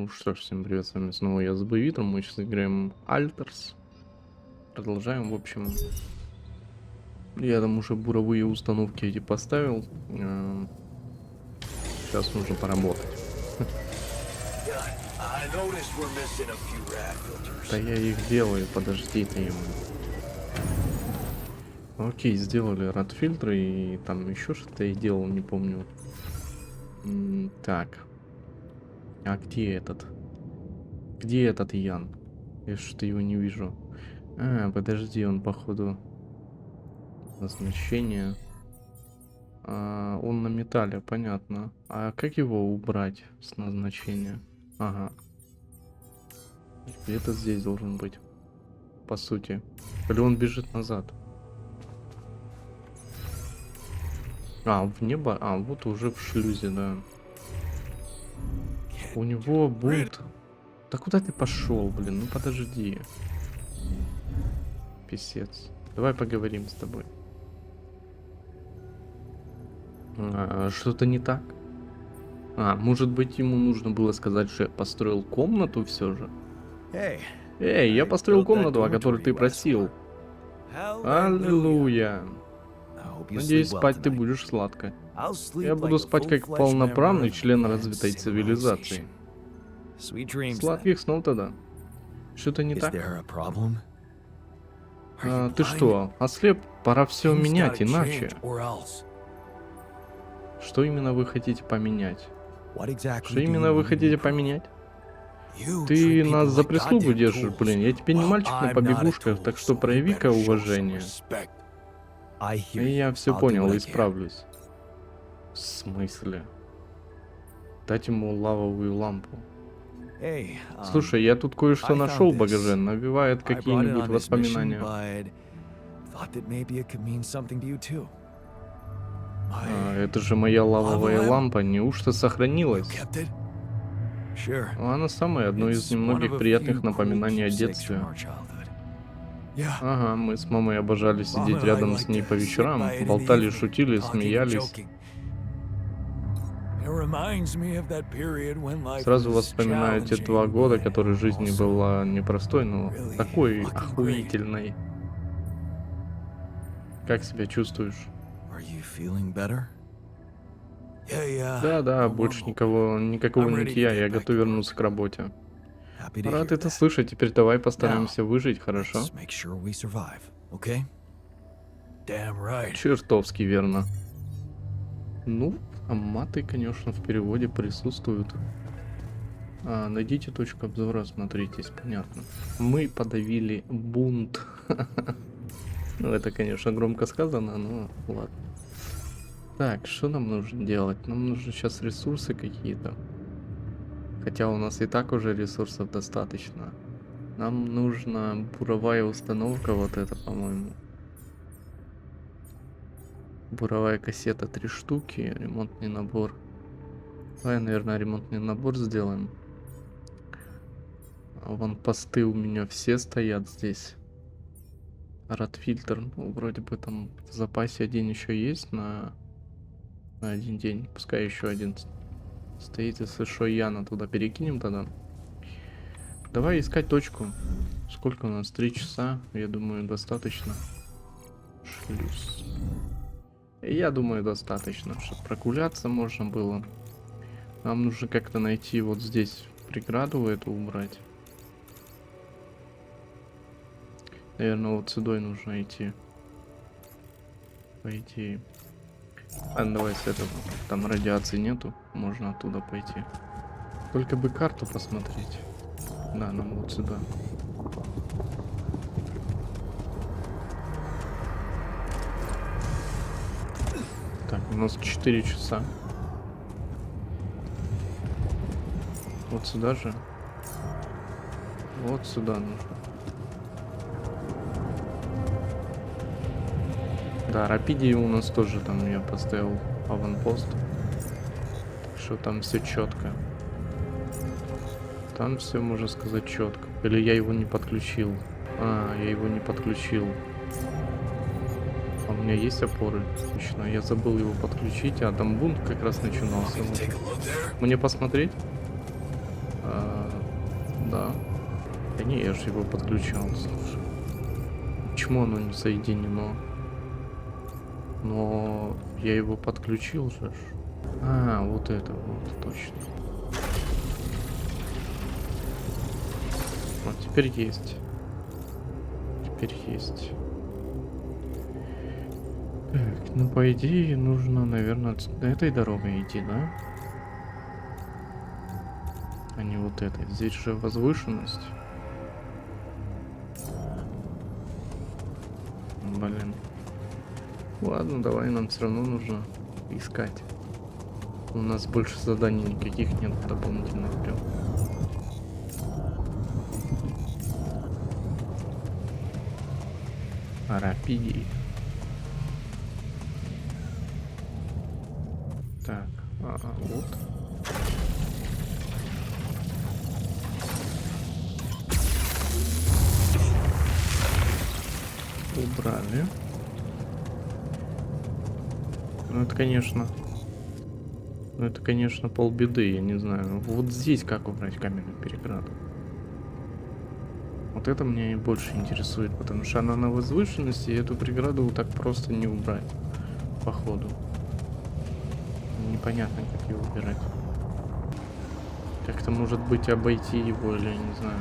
Ну что ж, всем привет, с вами снова я, Забавитр, мы сейчас играем Альтерс. Продолжаем, в общем. Я там уже буровые установки эти поставил. Сейчас нужно поработать. Да я их делаю, подожди ты ему. Окей, сделали рад-фильтры и там еще что-то я делал, не помню. Так. А где этот? Где этот Ян? Я что-то его не вижу. А, подожди, он походу назначение. Он на металле, понятно. А как его убрать с назначения? Ага. Где-то здесь должен быть. По сути. Или он бежит назад? А, в небо? А, вот уже в шлюзе, да. У него бунт. Да куда ты пошел, блин? Ну подожди. Писец. Давай поговорим с тобой. Что-то не так? Может быть, ему нужно было сказать, что я построил комнату все же? Эй, я построил комнату, о которой ты просил. Аллилуйя. Надеюсь, спать ты будешь сладко. Я буду спать как полноправный член развитой цивилизации. Сладких снов тогда. Что-то не так? Ты что, ослеп? Пора все менять, иначе. Что именно вы хотите поменять? Что именно вы хотите поменять? Ты нас за прислугу держишь, блин. Я теперь не мальчик на побегушках, так что прояви-ка уважение. И я все понял, исправлюсь. В смысле? Дать ему лавовую лампу. Слушай, я тут кое-что нашел в багаже, навевает какие-нибудь воспоминания. Это же моя лавовая лампа, неужто сохранилась? Она самая, одно из немногих приятных напоминаний о детстве. Ага, мы с мамой обожали сидеть рядом с ней по вечерам, болтали, шутили, смеялись. Сразу вспоминаю те 2 года, которые жизни была непростой, но такой охуительной. Как себя чувствуешь? Да, больше никакого нытья, я готов вернуться к работе. Рад это слышать, теперь давай постараемся выжить, хорошо? Чертовски верно. Ну, а маты, конечно, в переводе присутствуют. Найдите точку обзора, смотритесь, понятно. Мы подавили бунт. Ну, это, конечно, громко сказано, но ладно. Так, что нам нужно делать? Нам нужны сейчас ресурсы какие-то. Хотя у нас и так уже ресурсов достаточно. Нам нужна буровая установка, вот это, по-моему. Буровая кассета 3 штуки, ремонтный набор. Давай, наверное, ремонтный набор сделаем. Вон посты у меня все стоят здесь. Радфильтр, ну, вроде бы там в запасе один еще есть на 1 день. Пускай еще один стоит, если что, Яна туда перекинем тогда. Давай искать точку. Сколько у нас? 3 часа. Я думаю, достаточно. Шлюз. Я думаю, достаточно, чтобы прогуляться можно было. Нам нужно как-то найти вот здесь преграду эту убрать. Наверное, вот сюда нужно идти. По идее. Давай с этого. Там радиации нету. Можно оттуда пойти. Только бы карту посмотреть. Да, нам вот сюда. Так, у нас 4 часа. Вот сюда же. Вот сюда нужно. Да, Рапидии у нас тоже там я поставил аванпост. Так что там все четко. Там все, можно сказать, четко. Или я его не подключил. Я его не подключил. У меня есть опоры. Точно, я забыл его подключить, а там бунт как раз начинался. Мне посмотреть? Да. Да не, я же его подключал, слушай. Почему оно не соединено? Но я его подключил же. А, вот это вот, точно. Вот, теперь есть. Теперь есть. Так, ну по идее нужно, наверное, этой дорогой идти, да? А не вот этой. Здесь же возвышенность. Блин. Ладно, давай, нам все равно нужно искать. У нас больше заданий никаких нет дополнительных прям. Рапиди. Так, вот. Убрали. Ну это, конечно, полбеды, я не знаю. Вот здесь как убрать каменную переграду? Вот это меня и больше интересует, потому что она на возвышенности, и эту преграду вот так просто не убрать, походу. Непонятно, как ее убирать. Как-то, может быть, обойти его, или я не знаю.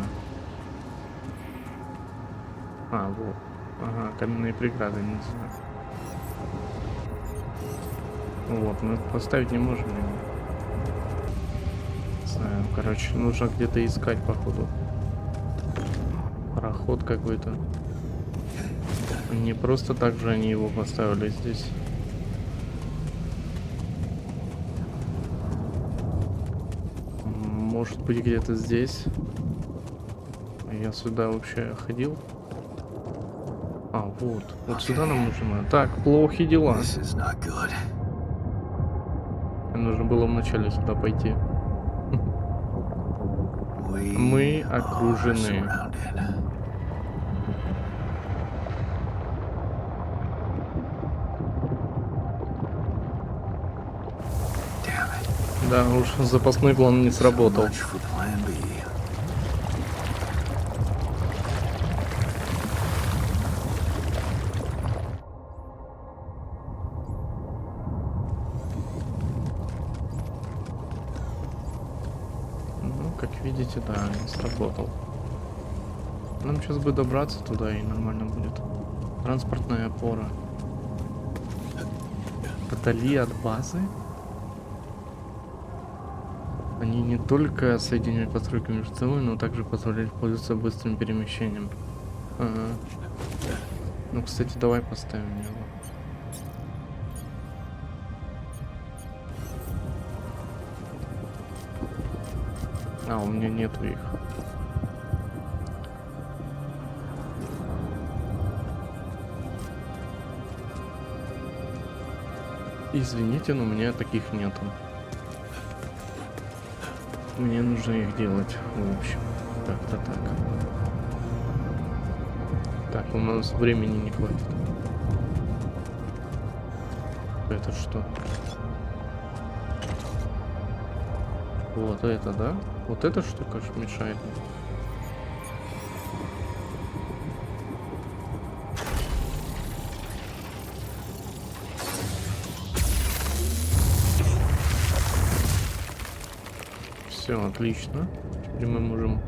А, вот. Ага, каменные преграды, не знаю. Вот, мы поставить не можем его. Не знаю, короче, нужно где-то искать, походу. Проход какой-то. Не просто так же они его поставили здесь. Может быть, где-то здесь. Я сюда вообще ходил. А, вот. Вот сюда нам нужно. Так, плохи дела. Нужно было вначале сюда пойти. Мы окружены. Да, уж запасной план не сработал. Ну, как видите, да, не сработал. Нам сейчас бы добраться туда, и нормально будет. Транспортная опора. Вдали от базы? Они не только соединяют постройки между собой, но также позволяют пользоваться быстрым перемещением. Ага. Ну, кстати, давай поставим его. А, у меня нету их. Извините, но у меня таких нету. Мне нужно их делать, в общем. Как-то так. Так, у нас времени не хватит. Это что? Вот это, да? Вот эта штука ж мешает мне. Все, отлично. Теперь мы можем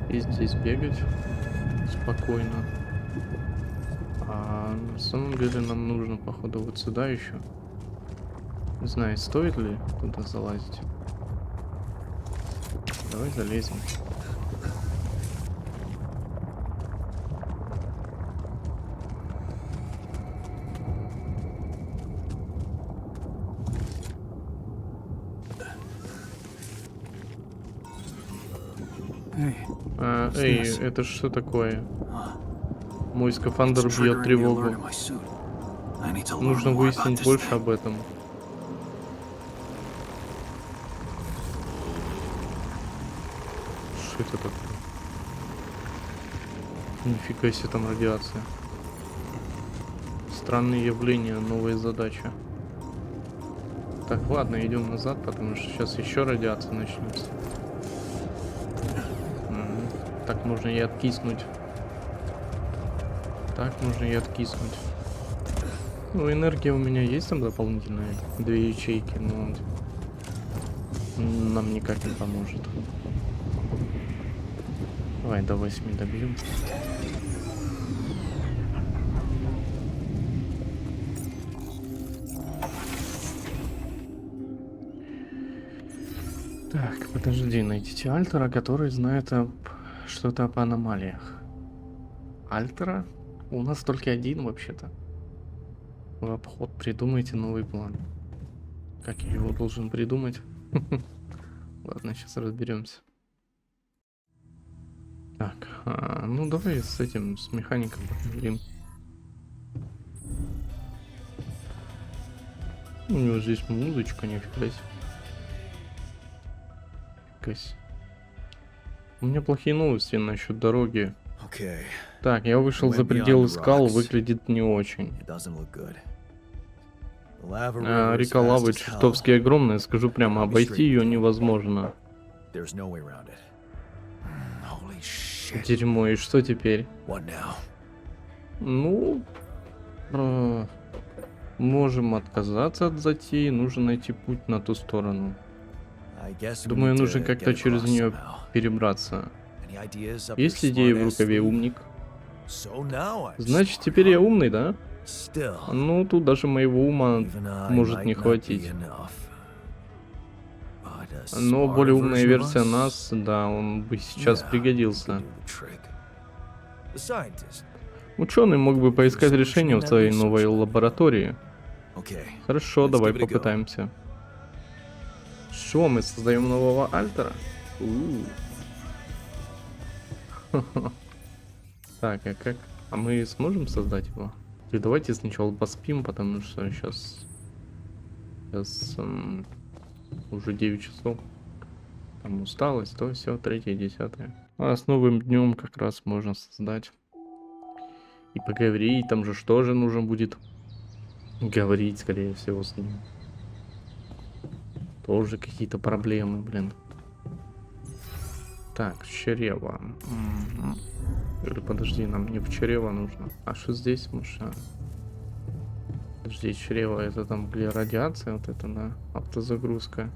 и здесь бегать спокойно. А на самом деле нам нужно, походу, вот сюда еще. Не знаю, стоит ли туда залазить. Давай залезем. Эй, это что такое? Мой скафандр бьет тревогу. Нужно выяснить больше об этом. Что это такое? Нифига себе, там радиация. Странные явления, новая задача. Так, ладно, идем назад, потому что сейчас еще радиация начнется. Так можно и откиснуть. Так можно и откиснуть. Ну, энергия у меня есть там дополнительная. 2 ячейки, но нам никак не поможет. Давай до 8 добьем. Так, подожди, найдите Альтера, который знает что-то об аномалиях. Альтера? У нас только один вообще-то. В обход придумайте новый план. Как я его должен придумать? Ладно, сейчас разберемся. Так, ну давай с этим, с механиком поговорим. У него здесь музычка, нифига себе. У меня плохие новости насчет дороги. Так, я вышел за пределы скал, выглядит не очень. Река лавы чертовски огромная, скажу прямо, обойти ее невозможно. Дерьмо, и что теперь? Ну, можем отказаться от затеи, нужно найти путь на ту сторону. Думаю, нужно как-то через нее перебраться. Есть идеи в рукаве, умник? Значит, теперь я умный, да? Ну, тут даже моего ума может не хватить. Но более умная версия нас, да, он бы сейчас пригодился. Ученый мог бы поискать решение в своей новой лаборатории. Хорошо, давай попытаемся. Что, мы создаем нового Альтера? Так, а как? А мы сможем создать его? И давайте сначала поспим, потому что сейчас уже 9 часов. Там усталость, то все, 3-е, 10-е. А с новым днем как раз можно создать. И поговорить, там же что же нужно будет говорить, скорее всего, с ним. Тоже какие-то проблемы, блин. Так, чрево. Или подожди, нам не в чрево нужно. А что здесь, Маша? Подожди, чрево, это там где радиация, вот это, да, автозагрузка.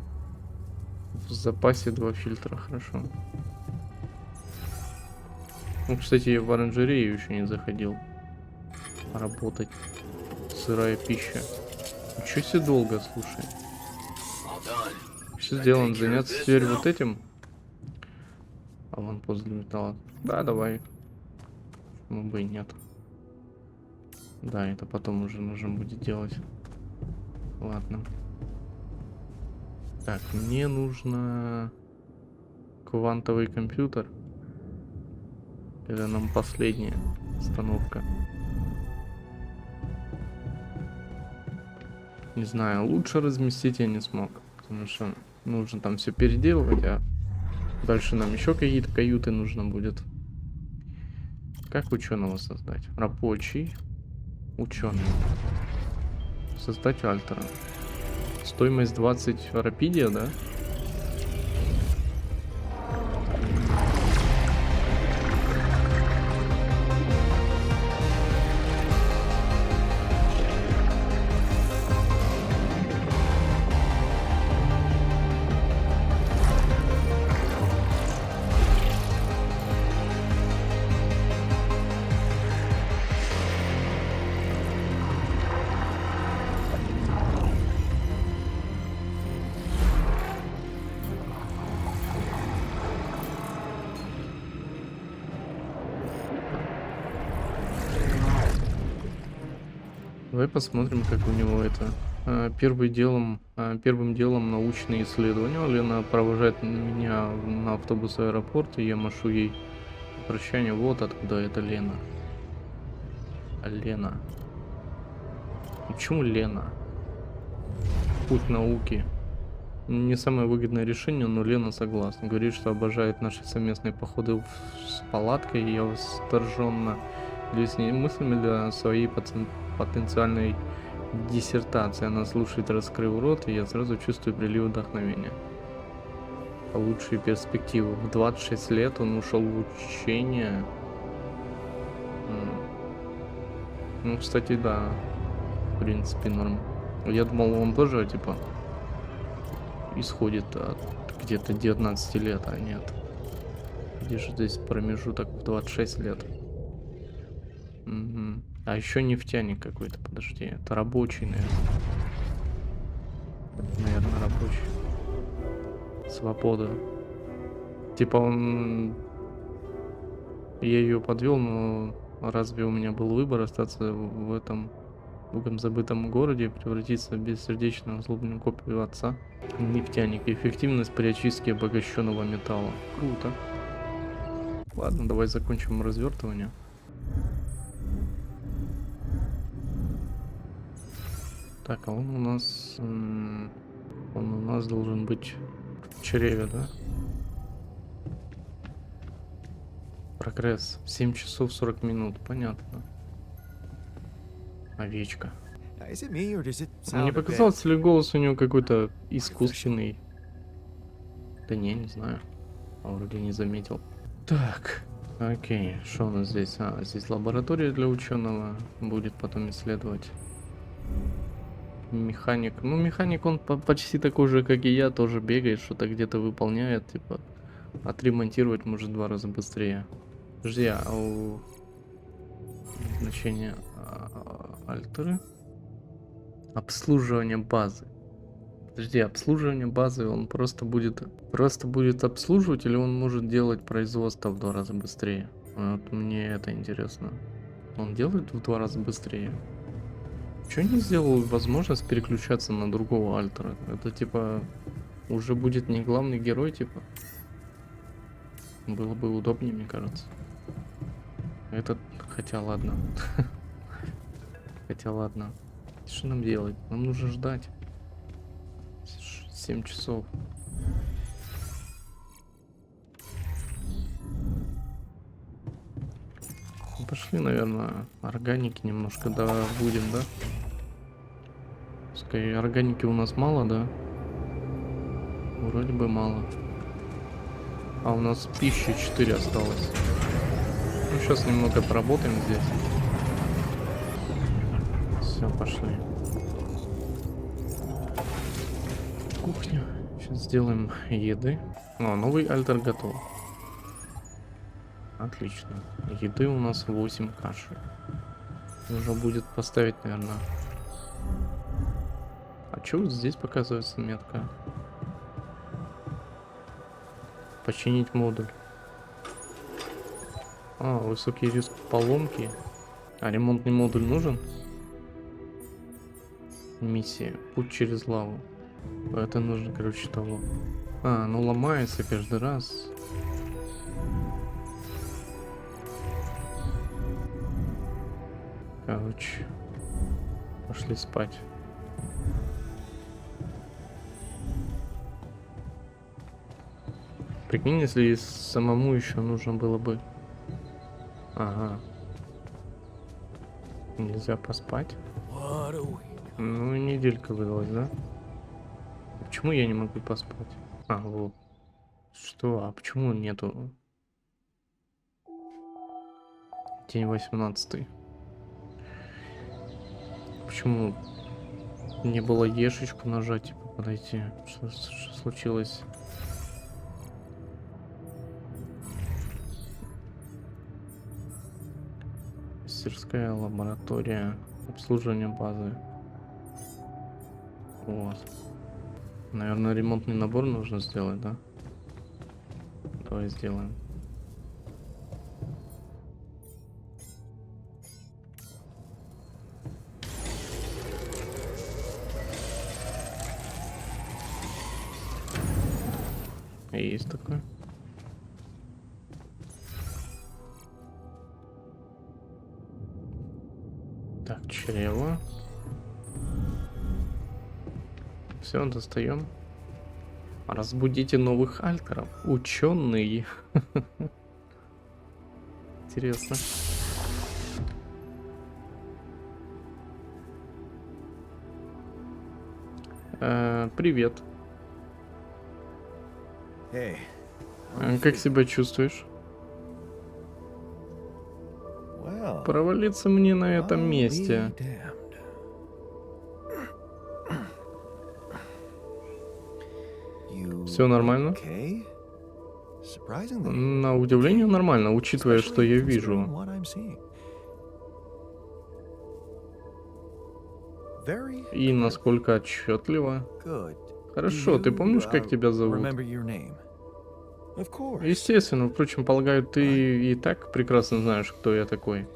В запасе 2 фильтра, хорошо. Ну, кстати, я в оранжерею еще не заходил. Работать. Сырая пища. Ничего себе долго, слушай. Все сделано, заняться теперь вот этим. А вон после металла. Да, давай. Почему бы и нет. Да, это потом уже нужно будет делать. Ладно. Так, мне нужно квантовый компьютер. Это нам последняя установка. Не знаю, лучше разместить я не смог. Потому что нужно там все переделывать, а дальше нам еще какие-то каюты нужно будет. Как ученого создать? Рабочий. Ученый. Создать Альтера. Стоимость 20 рапидия, да? Давай посмотрим, как у него это. Первым делом научные исследования. Лена провожает меня на автобус аэропорт, и я машу ей прощание. Вот откуда это Лена. Лена. Почему Лена? Путь науки. Не самое выгодное решение, но Лена согласна. Говорит, что обожает наши совместные походы с палаткой. И я восторженно делюсь мыслями для своей потенциальной диссертации. Она слушает, раскрыв рот, и я сразу чувствую прилив вдохновения. лучшие перспективы. В 26 лет он ушел в учение. Ну, кстати, да. В принципе, норм. Я думал, он тоже, типа, исходит от где-то 19 лет, а нет. Видишь, здесь промежуток в 26 лет. Мгм. А еще нефтяник какой-то, подожди. Это рабочий, наверное. Наверное, рабочий. Свобода. Типа он... Я ее подвел, но разве у меня был выбор остаться в этом богом забытом городе, превратиться в бессердечную злобную копию отца? Нефтяник. Эффективность при очистке обогащенного металла. Круто. Ладно, давай закончим развертывание. Так, а он у нас... он у нас должен быть в чреве, да? Прогресс. 7 часов 40 минут. Понятно. Овечка. Мне показалось, ли голос у него какой-то искусственный? Да не знаю. А вроде не заметил. Так. Окей, что у нас здесь? А, здесь лаборатория для ученого. Будет потом исследовать. Механик. Ну, механик, он почти такой же, как и я, тоже бегает, что-то где-то выполняет, типа, отремонтировать может в 2 раза быстрее. Подожди, а у... Значение альтеры? Обслуживание базы. Подожди, обслуживание базы, он просто будет обслуживать, или он может делать производство в 2 раза быстрее? Вот мне это интересно. Он делает в 2 раза быстрее? Чё не сделал возможность переключаться на другого альтера? Это типа уже будет не главный герой, типа. Было бы удобнее, мне кажется. Этот, хотя ладно. Хотя ладно. Что нам делать? Нам нужно ждать. 7 часов. Пошли, наверное, органики немножко будем, да? Пускай органики у нас мало, да? Вроде бы мало. А у нас пищи 4 осталось. Ну, сейчас немного поработаем здесь. Все, пошли. Кухня. Сейчас сделаем еды. О, новый альтер готов. Отлично. Еды у нас 8 каши. Нужно будет поставить, наверное. А что вот здесь показывается метка? Починить модуль. А, высокий риск поломки. А ремонтный модуль нужен? Миссия. Путь через лаву. Это нужно, короче, того. А, ну ломается каждый раз. Короче. Пошли спать. Прикинь, если самому еще нужно было бы... Ага. Нельзя поспать. Ну, неделька выдалась, да? Почему я не могу поспать? А, вот. Что? А почему нету? День 18. Почему не было ешечку нажать, типа, подойти? Что случилось? Мастерская лаборатория. Обслуживание базы. Вот. Наверное, ремонтный набор нужно сделать, да? Давай сделаем. Есть такое. Так, чрево. Все, достаем. Разбудите новых альтеров. Ученый. Интересно. Привет. Hey, how are you Как feeling? себя чувствуешь? Well, Провалиться мне на этом I'll месте. be damned. You Все нормально? okay? Surprisingly, На удивление okay, нормально, учитывая, что especially я considering вижу. what I'm seeing. Very И clearly. насколько отчетливо. Good. Do Хорошо, ты you помнишь, как тебя зовут? remember your name? Of course. Естественно, впрочем, полагаю, ты и так прекрасно знаешь, кто я такой.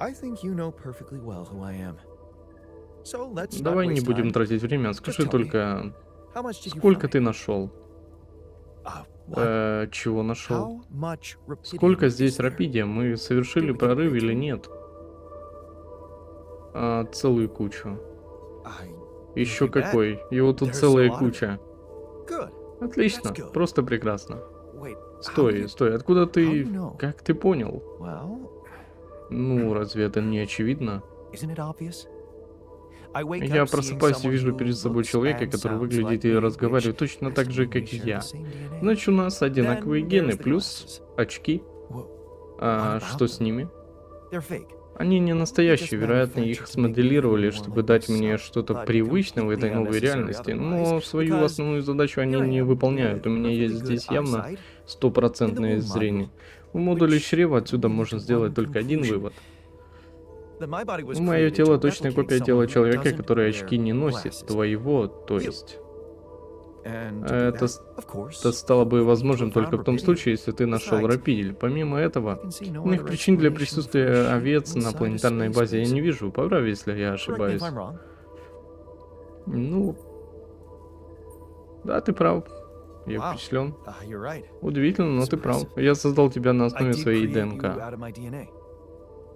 I think you know perfectly well who I am. So let's not Давай не waste будем time. тратить время. Скажи tell me, только, How much did you сколько find? ты нашел? What? Чего нашел? How much Сколько rapidity здесь is there? рапидия? Мы совершили Did we get прорыв way или too? нет? Целую кучу. I Еще you bet. какой? Его тут There's a целая lot of it. куча. Good. Отлично, That's good. просто прекрасно. Wait. Стой, стой, откуда How do you ты... know? Как ты понял? Well, Ну, разве это не очевидно? isn't it obvious? I wake Я up seeing просыпаюсь и someone вижу who перед собой looks человека, and который sounds выглядит like и me, разговаривает which точно has так to же, mean как we и share я. the same DNA. Значит, у нас одинаковые Then гены, there's the плюс glasses. очки. What about Что с them? ними? They're fake. Они не They just настоящие, вероятно, их manufactured to make me смоделировали, feel more чтобы like дать мне myself, что-то but привычное в этой completely новой unnecessary реальности, otherwise, но свою because основную задачу они here I не am выполняют. with У меня perfectly есть good здесь явно eyesight in the стопроцентное womb зрение. module, В модуле which чрева отсюда leads можно to сделать one только один conclusion. вывод. That my body was Мое created тело to точная replicate копия someone тела who человека, doesn't который wear очки не носит, glasses. твоего, то есть. And to do Это, that, of course, это стало бы you need to возможным have только found в том rapidity. случае, если ты нашел Besides, рапидель. Помимо I этого, can see no иных other причин для explanation for присутствия the shape овец inside на a планетарной space базе я не basin. вижу. Поправь, если я Correct me if ошибаюсь. I'm wrong. Ну, да, ты прав. Я Wow. впечатлен. You're right. Удивительно, но ты прав. Surprise. Я создал тебя на I основе did своей create you ДНК. out of my DNA.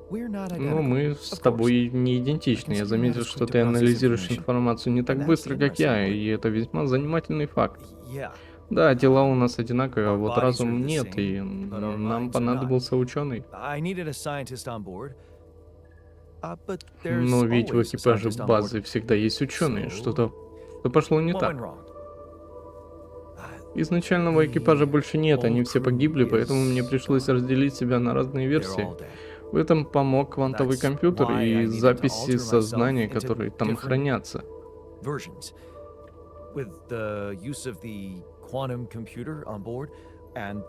We're not Но identical, мы с of course. тобой не идентичны. I can Я see you're not заметил, as что quick to ты process анализируешь information. информацию не так And that's быстро, the как я, interesting и это весьма занимательный факт. Yeah. Да, тела у нас одинаковые, а Our вот bodies are разум the нет, same, и but our нам minds are not. понадобился ученый. I needed a scientist on board. But Но there's ведь в always a экипаже scientist on board. базы всегда есть ученые. So, Что пошло не What went так. wrong? Изначального экипажа больше нет, они old все crew погибли, поэтому мне is пришлось gone. разделить себя на разные They're версии. all dead. В этом помог квантовый That's компьютер why I и needed to записи alter сознания, myself into которые там different хранятся. versions. With the use of the quantum computer on board and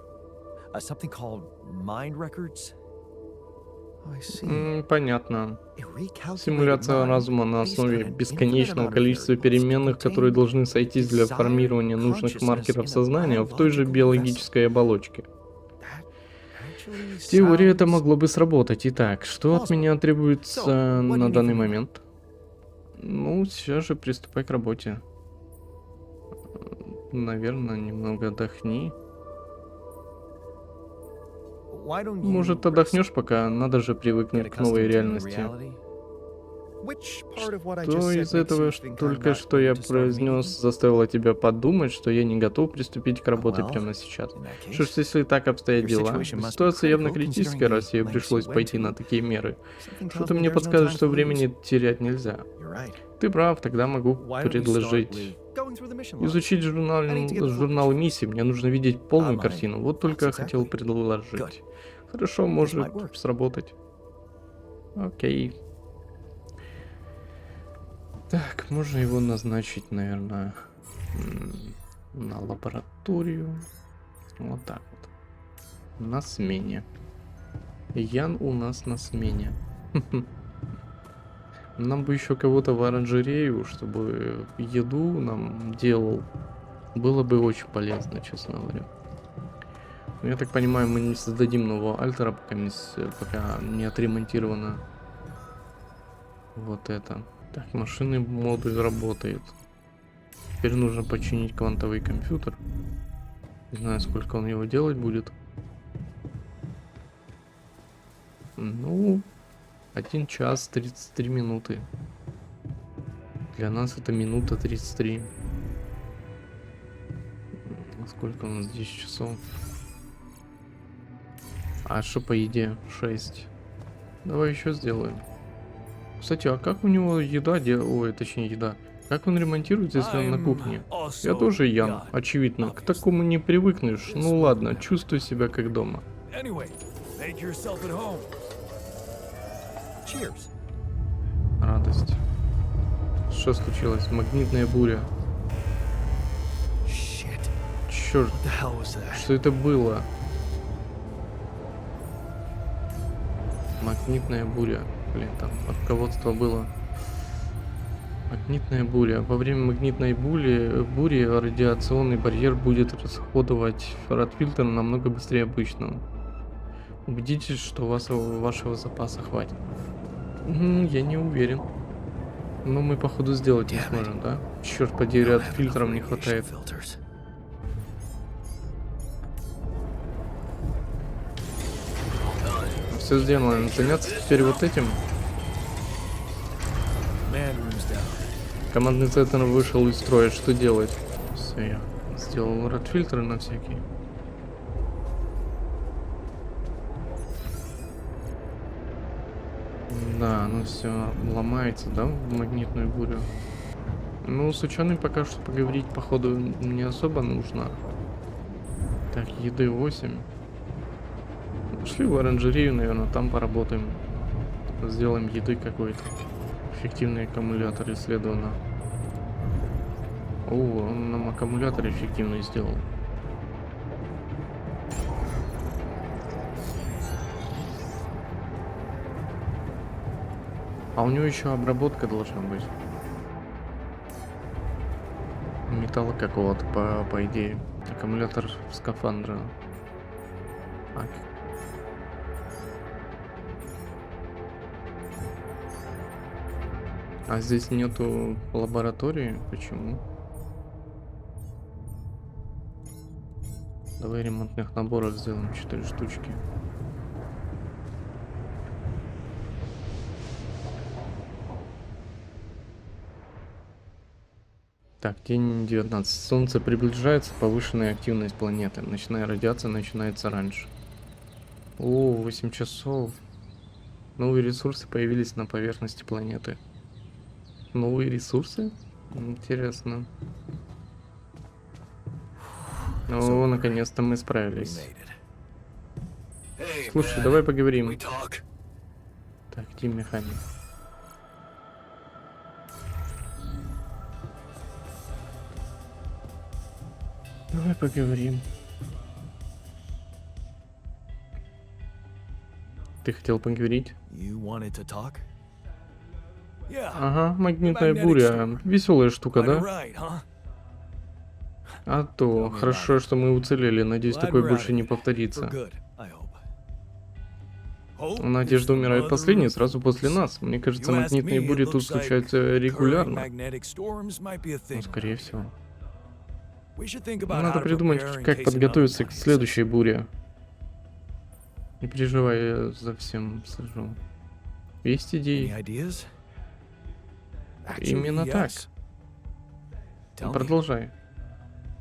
something called mind records. Oh, I see. Понятно. A recalculated Симуляция mind разума на based on основе an бесконечного infinite amount of количества variables to переменных, которые contain должны сойтись для desired формирования нужных consciousness маркеров in a сознания в той же biological биологической оболочке. That actually В теории это sounds могло бы сработать. Итак, что от plausible. меня So, требуется what do you на need данный from me now? момент? Ну, сейчас же приступай к работе. Наверное, немного отдохни. Why don't you Может, rest? отдохнешь пока? Надо же Get привыкнуть к accustomed новой to new реальности. reality? Which part of what I Что just said из makes этого you think I'm только not что ready я to start immediately? произнес заставило тебя подумать, что я не готов приступить к работе Well, прямо сейчас? in that Что ж, case, если так обстоят your дела, situation must be ситуация явно critical, критическая, considering раз ей the lengths пришлось you went пойти to. на такие меры. Something tells Что-то me мне there's no подсказывает, time что to lose. времени терять нельзя. You're right. Ты прав, тогда могу Why don't we start предложить with going through the mission logs? изучить I need to get the full журнал picture. миссий. Мне нужно видеть полную Mine. картину. Вот только Yes, хотел exactly. предложить. Good. Хорошо, This может might work. сработать. Окей. Так, можно его назначить, наверное, на лабораторию. Вот так вот. На смене. Ян у нас на смене. Нам бы еще кого-то в оранжерею, чтобы еду нам делал. Было бы очень полезно, честно говоря. Но я так понимаю, мы не создадим нового альтера, пока не отремонтировано вот это. Так, машинный модуль работает. Теперь нужно починить квантовый компьютер. Не знаю, сколько он его делать будет. Ну, 1 час 33 минуты. Для нас это минута 33. Сколько у нас? 10 часов. А что по еде? 6. Давай еще сделаем. Кстати, а как у него еда Ой, точнее еда. Как он ремонтирует, если он на I'm кухне? Я also тоже Ян, Jan, очевидно. К obviously. такому не привыкнешь. This Ну ладно, will чувствуй себя как дома. Anyway, make yourself at home. Cheers. Радость. Что случилось? Магнитная буря. Shit. Черт, What the hell was that? что это было? Магнитная буря. Блин, там руководство было. Магнитная буря. Во время магнитной бури радиационный барьер будет расходовать фотофильтр намного быстрее обычного. Убедитесь, что у вас вашего запаса хватит. Я не уверен. Но мы походу сделать не сможем, да? Черт подери, от фильтров не хватает. Все сделано. Заняться теперь вот этим. Командный центр вышел из строя. Что делать? Все, я сделал рад-фильтры на всякий. Да, ну все ломается, да, в магнитную бурю. Ну, с ученым пока что поговорить, походу, не особо нужно. Так, еды 8. Пошли в оранжерею, наверное, там поработаем. Сделаем еды какой-то. Эффективный аккумулятор исследовано. О, он нам аккумулятор эффективный сделал. А у него еще обработка должна быть. Металла какого-то, по идее. Аккумулятор скафандра. Так. А здесь нету лаборатории? Почему? Давай ремонтных наборов сделаем 4 штучки. Так, день 19. Солнце приближается, повышенная активность планеты. Ночная радиация начинается раньше. О, 8 часов. Новые ресурсы появились на поверхности планеты. Новые ресурсы? Интересно. О, наконец-то мы справились. Слушай, давай поговорим. Так, где механик? Давай поговорим. Ты хотел поговорить? Ага, магнитная буря. Веселая штука, да? А то, хорошо, что мы уцелели. Надеюсь, такое больше не повторится. Надежда умирает последней, сразу после нас. Мне кажется, магнитные бури тут случаются регулярно. Ну, скорее всего. Надо придумать, как подготовиться к следующей буре. Не переживай, я за всем слежу. Есть идеи? Именно так. Продолжай.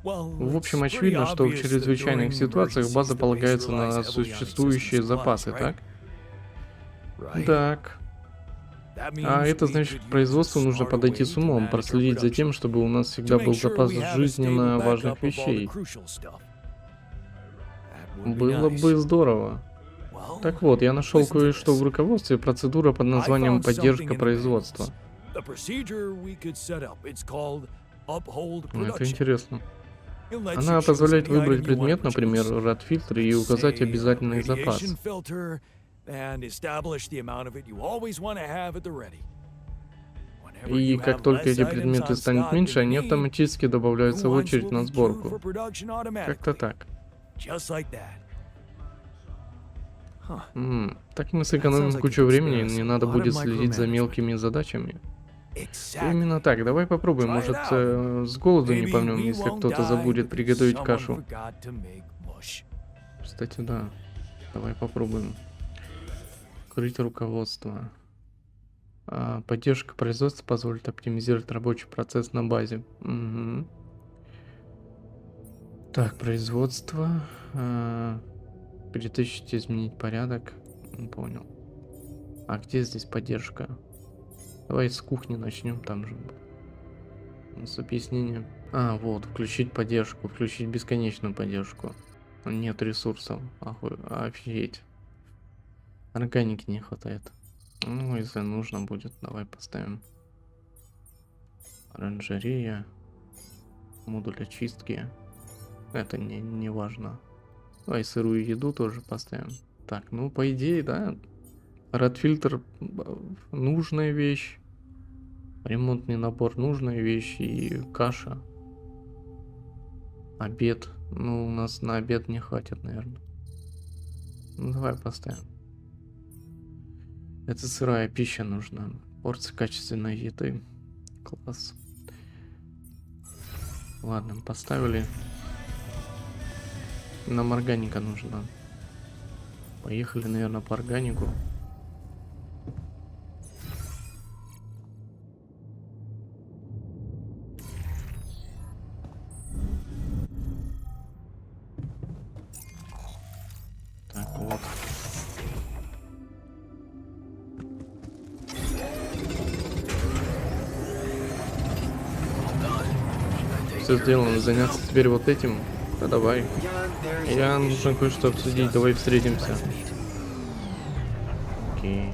В общем, очевидно, что в чрезвычайных ситуациях база полагается на существующие запасы, так? Так. А это значит, к производству нужно подойти с умом, проследить за тем, чтобы у нас всегда был запас жизненно важных вещей. Было бы здорово. Так вот, я нашел кое-что в руководстве, процедура под названием «Поддержка производства». Это интересно. Она позволяет выбрать предмет, например, рад-фильтр, и указать обязательный запас. И как только эти предметы станут меньше, они автоматически добавляются в очередь на сборку. Как-то так. Так мы сэкономим кучу времени, не надо будет следить за мелкими задачами. Именно так, давай попробуем, может, с голоду не помнем, если кто-то забудет приготовить кашу. Кстати, да. Давай попробуем. Открыть руководство. Поддержка производства позволит оптимизировать рабочий процесс на базе. Угу. Так, производство. Перетащить, изменить порядок. Понял. А где здесь поддержка? Давай с кухни начнем, там же. С объяснением. А, вот, включить поддержку, включить бесконечную поддержку. Нет ресурсов. Офигеть. Органики не хватает. Ну, если нужно будет, давай поставим. Оранжерея. Модуль очистки. Это не важно. Давай сырую еду тоже поставим. Так, ну, по идее, да. Red фильтр нужная вещь. Ремонтный набор нужная вещь. И каша. Обед. Ну, у нас на обед не хватит, наверное. Ну, давай поставим. Это сырая пища нужна. Порция качественной еды. Класс. Ладно, поставили. Нам органика нужна. Поехали, наверное, по органику. Так, вот. Все сделано. Заняться теперь вот этим. Да давай. Я нужно кое-что обсудить. Давай встретимся. Окей.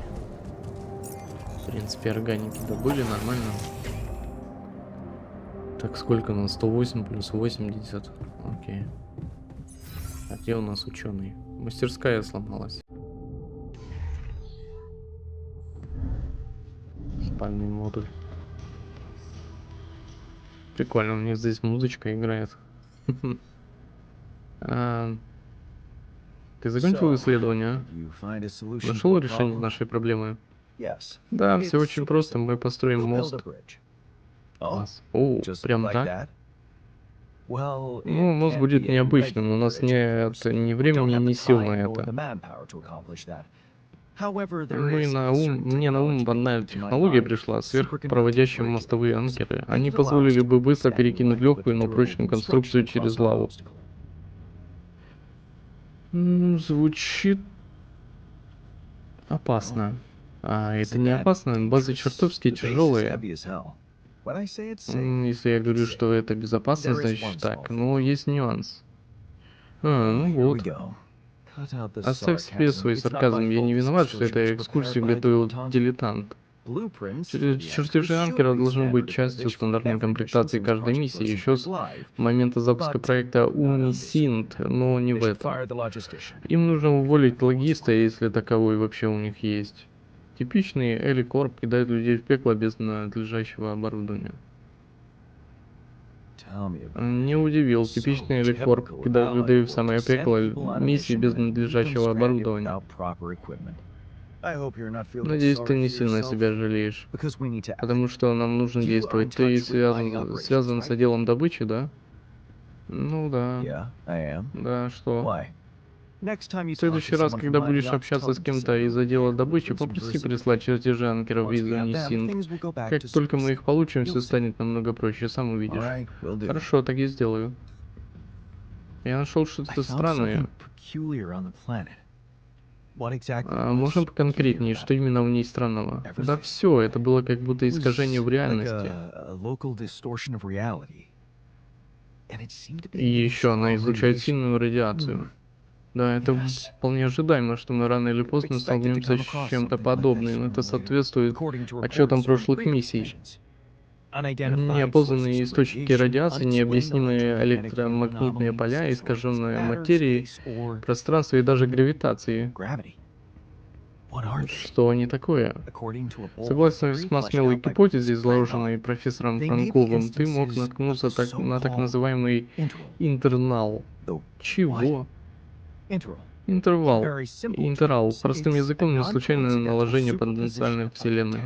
В принципе, органики добыли нормально. Так, сколько у нас? 108 плюс 80. Окей. А где у нас ученый? Мастерская сломалась. Спальный модуль. Прикольно, у них здесь музычка играет. А, Ты закончил исследование? Нашел решение нашей проблемы? Да, все очень просто. Мы построим мост. Класс. О, прям так? Ну, мост будет необычным. У нас нет ни времени, ни сил на это. Ну и мне на ум одна технология пришла, сверхпроводящие мостовые анкеры. Они позволили бы быстро перекинуть легкую, но прочную конструкцию через лаву. Звучит опасно. А это не опасно, базы чертовски тяжелые. Если я говорю, что это безопасно, значит так. Но есть нюанс. Ну вот. Оставь себе свой сарказм, я не виноват, что эта экскурсию готовил дилетант. Чертежи анкера должны быть частью стандартной комплектации каждой миссии, еще с момента запуска проекта Унисинт, но не в этом. Им нужно уволить логиста, если таковой вообще у них есть. Типичный Эликорп кидает людей в пекло без надлежащего оборудования. Не удивил, типичный Эликорп кидает людей в самое пекло миссии без надлежащего оборудования. Надеюсь, ты не сильно себя жалеешь. Потому что нам нужно действовать. Ты связан с отделом добычи, да? Ну да. Да, что? В следующий раз, когда будешь общаться с кем-то из отдела добычи, попроси прислать чертежи анкеров из Унисинт. Как только мы их получим, все станет намного проще, сам увидишь. Хорошо, так и сделаю. Я нашел что-то странное. Можно поконкретнее, что именно в ней странного? Да все, это было как будто искажение в реальности. И еще она излучает сильную радиацию. Да, это вполне ожидаемо, что мы рано или поздно столкнемся с чем-то подобным. Это соответствует отчетам прошлых миссий. Неопознанные источники радиации, необъяснимые электромагнитные поля, искаженная материи, пространство и даже гравитации. Что они такое? Согласно весьма смелой гипотезе, изложенной профессором Франковым, ты мог наткнуться на так называемый интернал. Чего? Интервал. Интервал. Простым языком не случайное наложение потенциальной вселенной.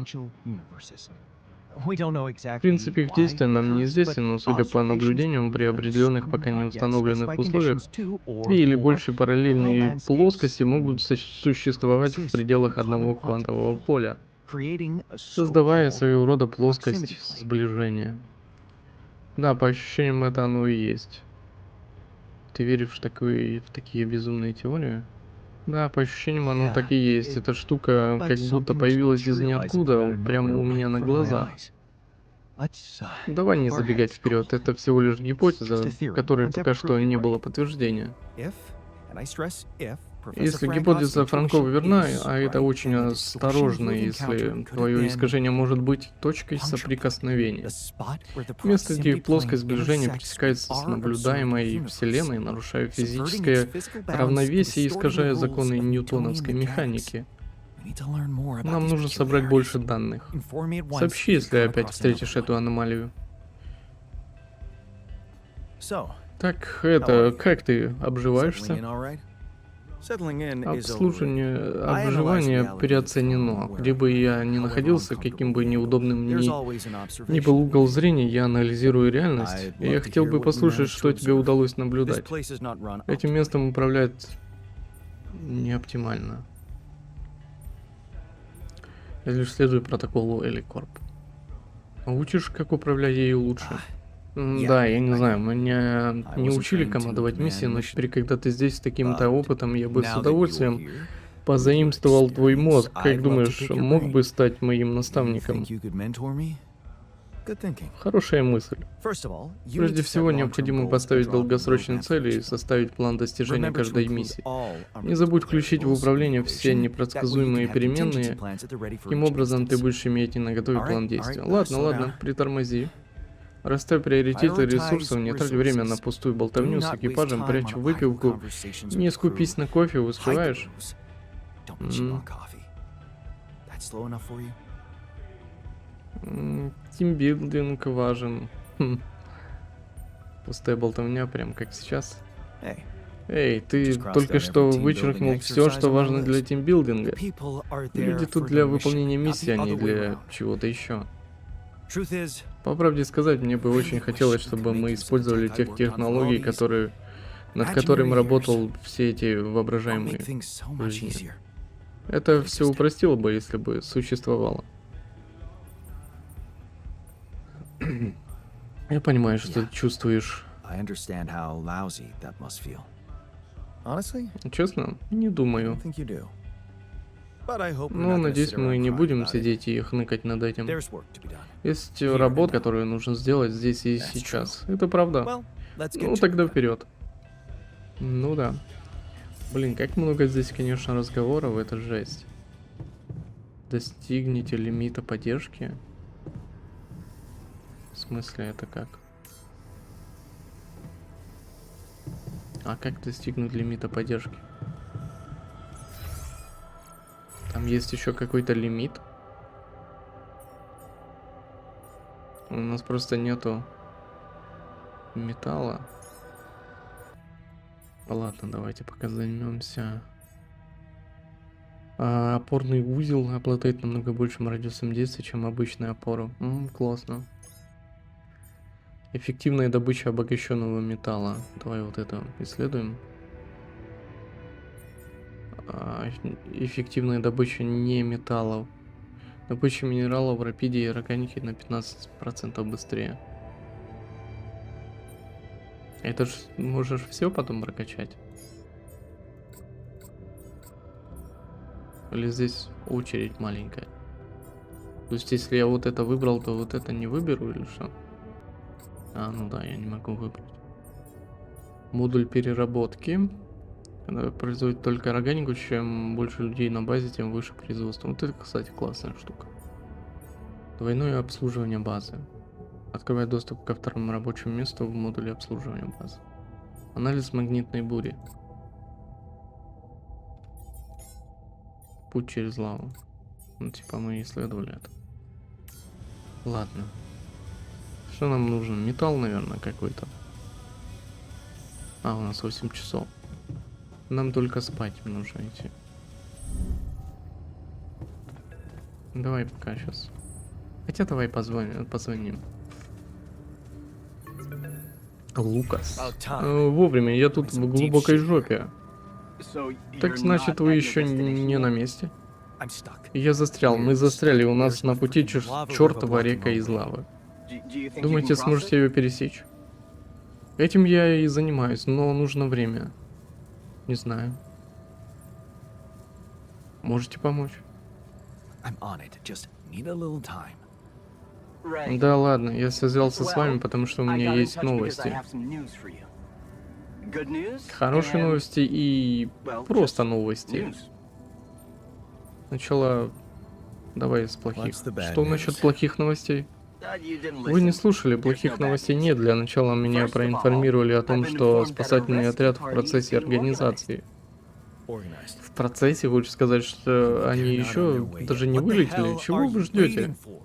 Принцип их действия нам неизвестен, но судя по наблюдениям, при определенных пока не установленных условиях, две или больше параллельные плоскости могут существовать в пределах одного квантового поля, создавая своего рода плоскость сближения. Да, по ощущениям это оно и есть. Ты веришь в такие безумные теории? Да, по ощущениям оно так и есть. Эта штука как будто появилась из ниоткуда, прямо у меня на глазах. Давай не забегать вперед, это всего лишь гипотеза, в которой пока что не было подтверждения. If, and I stress if, Если гипотеза Франкова верна, а это очень осторожно, если твое искажение может быть точкой соприкосновения. Место, где плоскость сближения пересекается с наблюдаемой Вселенной, нарушая физическое равновесие и искажая законы ньютоновской механики. Нам нужно собрать больше данных. Сообщи, если опять встретишь эту аномалию. Так, это, как ты обживаешься? Обживание переоценено. Где бы я ни находился, каким бы неудобным ни был угол зрения, я анализирую реальность. И я хотел бы послушать, что тебе удалось наблюдать. Этим местом управлять не оптимально. Я лишь следую протоколу Эликорп. Учишь, как управлять ею лучше? Да, я не знаю, меня не учили командовать миссией, но теперь, когда ты здесь с таким-то опытом, я бы с удовольствием позаимствовал твой мозг. Как думаешь, мог бы стать моим наставником? Хорошая мысль. Прежде всего, необходимо поставить долгосрочные цели и составить план достижения каждой миссии. Не забудь включить в управление все непредсказуемые переменные. Таким образом, ты будешь иметь наготове план действия. Ладно, притормози. Расставь приоритеты ресурсов, не трать время на пустую болтовню с экипажем, прячь выпивку, не скупись на кофе, успеваешь? Тимбилдинг важен. Пустая болтовня, прям как сейчас. Эй, ты только что вычеркнул все, что важно для тимбилдинга. Люди тут для выполнения миссии, а не для чего-то еще. По правде сказать, мне бы очень хотелось, чтобы мы использовали тех технологий, над которыми работал все эти воображаемые жизни. Это все упростило бы, если бы существовало. Я понимаю, что ты чувствуешь. Честно, не думаю. Но, надеюсь, мы не будем сидеть и хныкать над этим. Есть работа, которую нужно сделать здесь и сейчас. Это правда. Ну, тогда вперед. Ну да. Блин, как много здесь, конечно, разговоров, это жесть. Достигните лимита поддержки? В смысле, это как? А как достигнуть лимита поддержки? Там есть еще какой-то лимит. У нас просто нету металла. Ладно, давайте пока займемся. Опорный узел обладает намного большим радиусом действия, чем обычная опора. Классно. Эффективная добыча обогащенного металла. Давай вот это исследуем. Эффективная добыча не металлов. Добыча минералов в рапиде и органики на 15% быстрее. Это ж можешь все потом прокачать? Или здесь очередь маленькая? То есть если я вот это выбрал, то вот это не выберу или что? Ну да, я не могу выбрать. Модуль переработки. Она производит только органику, чем больше людей на базе, тем выше производство. Вот это, кстати, классная штука. Двойное обслуживание базы. Открывает доступ ко второму рабочему месту в модуле обслуживания базы. Анализ магнитной бури. Путь через лаву. Ну, типа мы исследовали это. Ладно. Что нам нужно? Металл, наверное, какой-то. У нас 8 часов. Нам только спать нужно идти. Давай пока сейчас. Хотя давай позвоним. Лукас. Вовремя, я тут в глубокой жопе. Так значит, вы еще не на месте? Я застрял, мы застряли, у нас на пути чертова река из лавы. Думаете, сможете ее пересечь? Этим я и занимаюсь, но нужно время. Не знаю. Можете помочь? Да ладно, я связался с вами, потому что у меня есть новости. Хорошие новости и просто новости. Сначала давай с плохих. What's the bad Что насчет news? плохих новостей? Вы не слушали, плохих новостей нет. Для начала меня проинформировали о том, что спасательный отряд в процессе организации. Organized. В процессе, лучше сказать, что они еще даже не What the вылетели. hell Чего are вы you ждете? waiting for?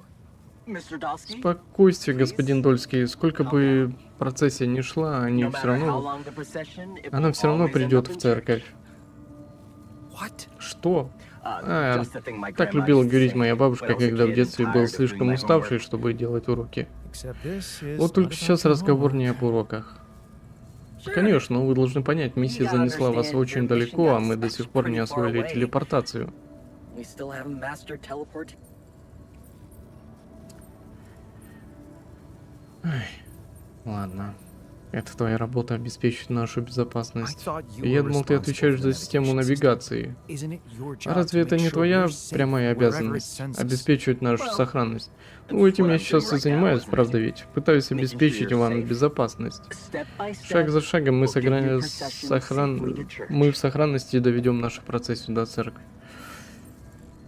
Спокойствие, господин Дольский. Сколько бы процессия ни шла, они все равно... Она все равно придет в церковь. What? Что? Так любила говорить моя бабушка, когда в детстве был слишком уставший, чтобы делать уроки. Except this is Вот только not сейчас about your разговор не homework. об уроках. Конечно, но вы должны понять, миссия занесла вас очень далеко, а мы до сих пор не освоили телепортацию. Ладно. Это твоя работа обеспечить нашу I безопасность. thought you Я were думал, ты responsible отвечаешь for за the систему navigation system. навигации. Isn't it your А job разве to это make не sure твоя we're safe прямая wherever it обязанность? sends us? Обеспечивать нашу сохранность. Ну, этим я сейчас и занимаюсь, правда ведь? Пытаюсь обеспечить вам безопасность. Шаг за шагом мы в сохранности доведем нашу процессию до церкви.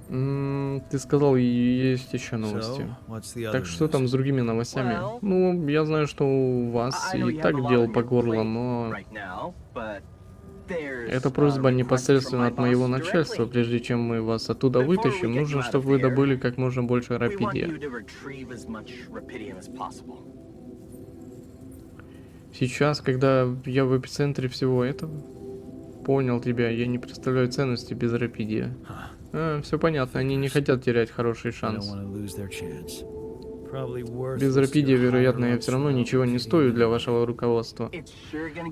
Ты сказал, есть еще новости. So, what's the other Так что news? там с другими новостями? Ну, я знаю, что у вас и так дел по горло, но это просьба непосредственно от моего начальства. Прежде чем мы вас оттуда вытащим, нужно, чтобы вы добыли как можно больше рапидия. Сейчас, когда я в эпицентре всего этого, понял тебя, я не представляю ценности без рапидия. Все понятно, они не хотят терять хороший I don't шанс. wanna lose their chance. Probably Без worthless рапидия, to вероятно, я higher все равно ups ничего не without стою для being вашего руководства.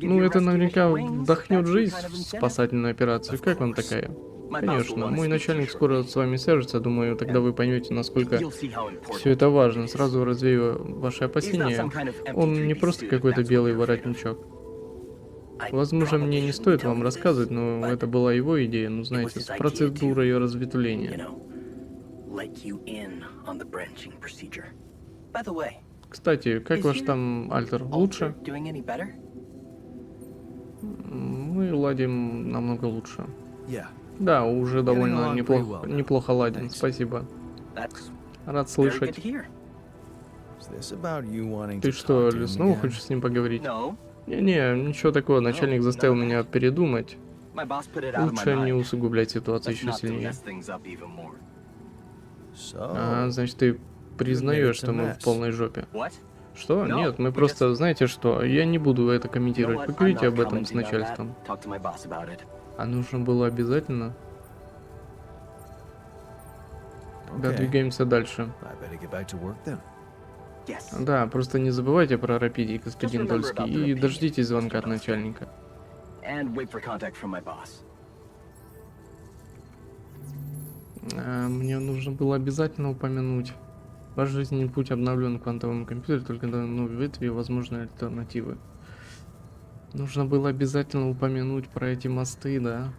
Ну, это наверняка вдохнет жизнь в спасательную операцию. Как вам такая? Конечно, мой начальник скоро с вами свяжется, думаю, тогда вы поймете, насколько все это важно. Сразу развею ваши опасения. Он не просто какой-то белый воротничок. Возможно, мне не стоит вам рассказывать, но это была его идея, ну знаете, с процедурой разветвления. Кстати, как ваш там Альтер? Лучше? Мы ладим намного лучше. Yeah. Да, уже довольно along pretty неплохо, well now. неплохо ладим, Thanks. спасибо. Рад слышать. Is this about you wanting Ты to что, talk to him снова again? хочешь с ним поговорить? Не-не, ничего такого, начальник заставил меня передумать. Лучше не усугублять ситуацию еще сильнее. So, Значит, ты признаешь, что мы в mess. полной жопе. Что? Нет, мы просто, знаете что, я не буду это комментировать. Поговорите об этом с начальством. А нужно было обязательно? Тогда okay. двигаемся дальше. I better get back to work then. Да, просто не забывайте про рапидий, господин Дольский, и дождитесь звонка от начальника. Мне нужно было обязательно упомянуть. Ваш жизненный путь обновлен квантовым компьютером, только на новой ветви возможны альтернативы. Нужно было обязательно упомянуть про эти мосты, да?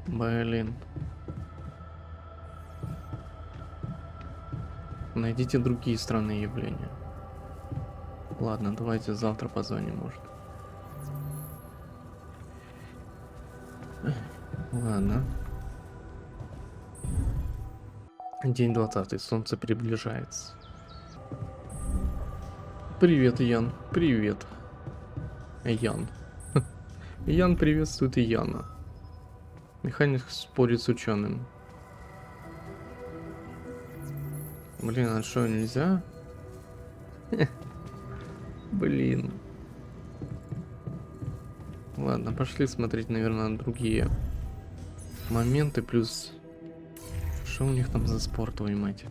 Блин. Найдите другие странные явления. Ладно, давайте завтра позвоним, может. Ладно. День 20. Солнце приближается. Привет, Ян. Привет. Ян. Ян приветствует Яна. Механик спорит с ученым. Блин, а что, нельзя? Блин. Ладно, пошли смотреть, наверное, другие моменты, плюс... Что у них там за спор, твою мать?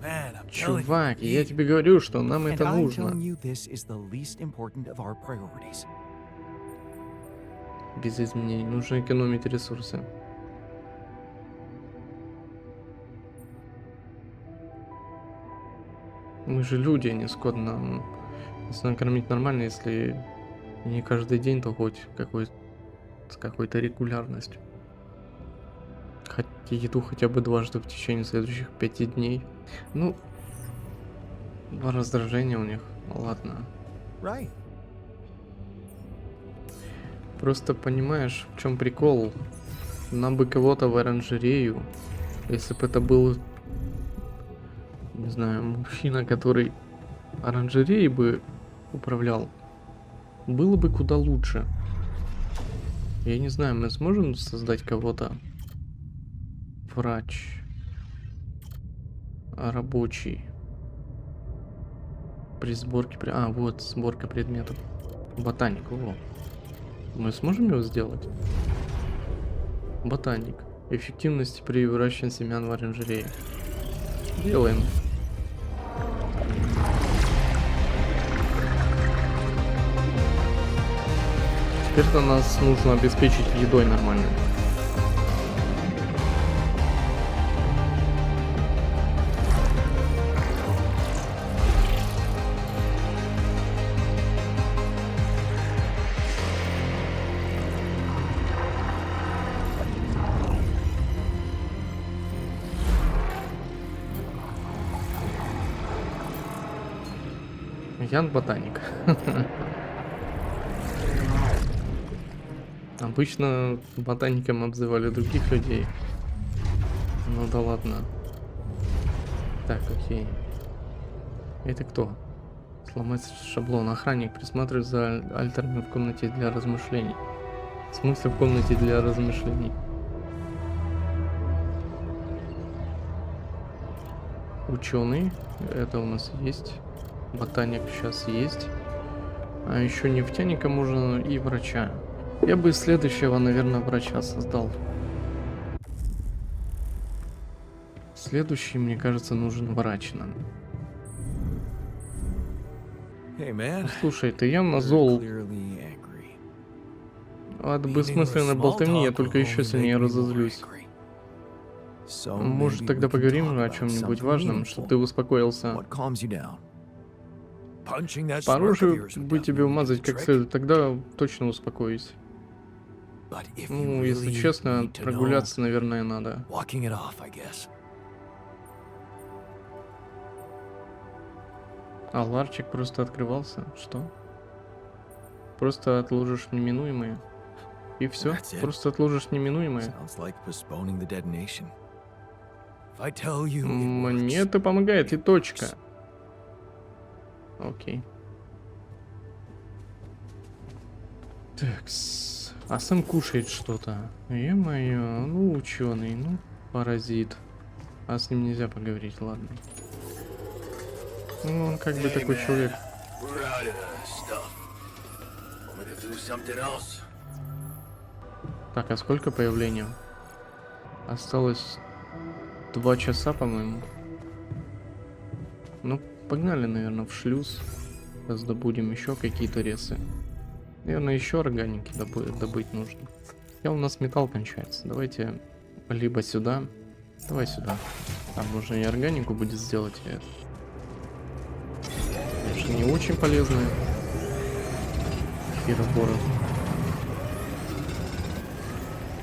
Man, I'm telling you, Чувак, we- я тебе говорю, что нам And это I'm нужно. telling you, this is the least important of our priorities. Без изменений. Нужно экономить ресурсы. Мы же люди, а не скот. Нам если накормить нормально, если не каждый день, то хоть с какой-то регулярностью. еду хотя бы дважды в течение следующих 5 дней. Ну, два раздражения у них. Ладно. Right. Просто понимаешь, в чем прикол? Нам бы кого-то в оранжерею. Если бы это был, не знаю, мужчина, который оранжереей бы управлял, было бы куда лучше. Я не знаю, мы сможем создать кого-то? Врач. Рабочий. При сборке... А, вот, сборка предметов. Ботаник, во. Мы сможем его сделать? Ботаник. Эффективность при выращивании семян в оранжерее. Делаем. Теперь-то нас нужно обеспечить едой нормально. Ян ботаник. Обычно ботаником обзывали других людей. Ну да ладно. Так, окей. Это кто? Сломать шаблон. Охранник присматривает за альтерами в комнате для размышлений. В смысле в комнате для размышлений? Ученый. Это у нас есть. Ботаник сейчас есть. А еще нефтяника можно и врача. Я бы следующего, наверное, врача создал. Следующий, мне кажется, нужен врач нам. Hey, man. Слушай, ты явно You're зол. clearly angry. От бессмысленной болтовни я только еще сильнее разозлюсь. Может, тогда поговорим о чем-нибудь важном, чтобы ты успокоился. По оружию бы тебе умазать как следует, тогда точно успокоюсь. Ну, если честно, прогуляться, наверное, надо. А ларчик просто открывался? Что? Просто отложишь неминуемое. И все? Просто отложишь неминуемое. Мне это помогает, и точка. Окей. Такс. А сам кушает что-то. Е-мое, ну ученый, ну паразит. А с ним нельзя поговорить, ладно. Ну, он как бы такой человек. Так, а сколько появлений? Осталось 2 часа, по-моему. Ну, погнали, наверное, в шлюз. Сейчас добудем еще какие-то ресы. Наверное, еще органики добыть нужно. У нас металл кончается. Давайте либо сюда. Давай сюда. Там можно и органику будет сделать, и это. Конечно, не очень полезная. Хиробора.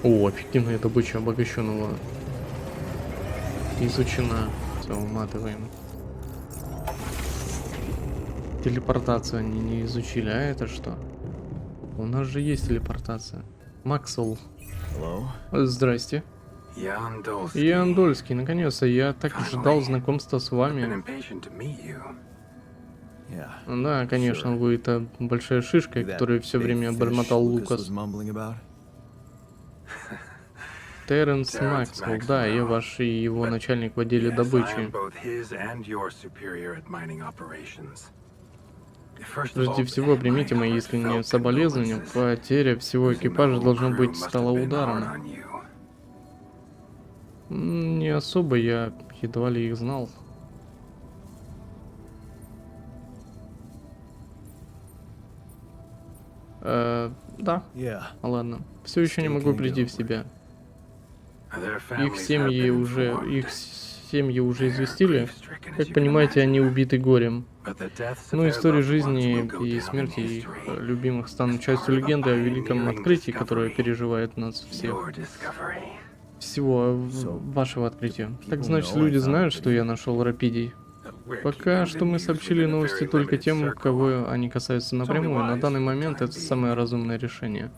О, эффективная добыча обогащенного изучена. Все, уматываем. Телепортацию они не изучили, а это что? У нас же есть телепортация. Максвелл. Здрасте. Я Андольский, наконец-то. Я так ждал знакомства с вами. Да, конечно, вы это большая шишка, которую все время бормотал Лукас. Терренс Максвелл, да, я ваш и его начальник в отделе добычи. Прежде всего, примите мои искренние соболезнования. Потеря всего экипажа должно быть стала ударом. Не особо, я едва ли их знал. Да. Ладно. Все еще не могу прийти в себя. Их семьи уже известили. Как понимаете, они убиты горем. Но история жизни и смерти их любимых станут частью легенды о великом открытии, которое переживает нас всех. всего вашего открытия. Так значит, люди знают, что я нашел Рапидий. Пока что мы сообщили новости только тем, кого они касаются напрямую. На данный момент это самое разумное решение.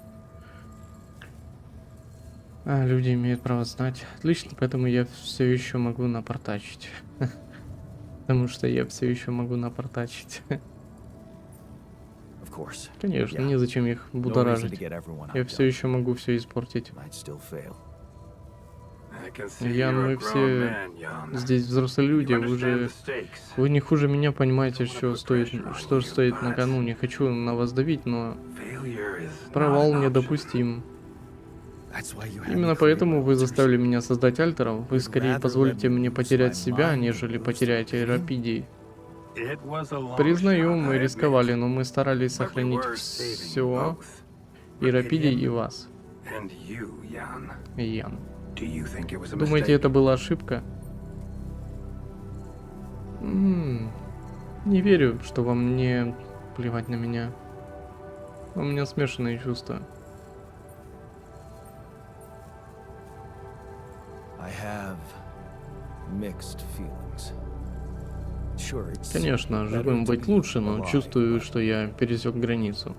А, люди имеют право знать. Отлично, поэтому я все еще могу напортачить. Потому что я все еще могу напортачить. Конечно, незачем их будоражить. Я все еще могу все испортить. Ян, мы все здесь взрослые люди, вы не хуже меня понимаете, что стоит на кону. Не хочу на вас давить, но провал недопустим. Именно поэтому вы заставили меня создать альтеров. Вы скорее позволите мне потерять себя, нежели потеряете Рапидий. Признаю, мы рисковали, но мы старались сохранить все, и Рапидий, и вас. Ян. Думаете, это была ошибка? Не верю, что вам не плевать на меня. У меня смешанные чувства. Конечно, живым быть лучше, но чувствую, что я пересек границу.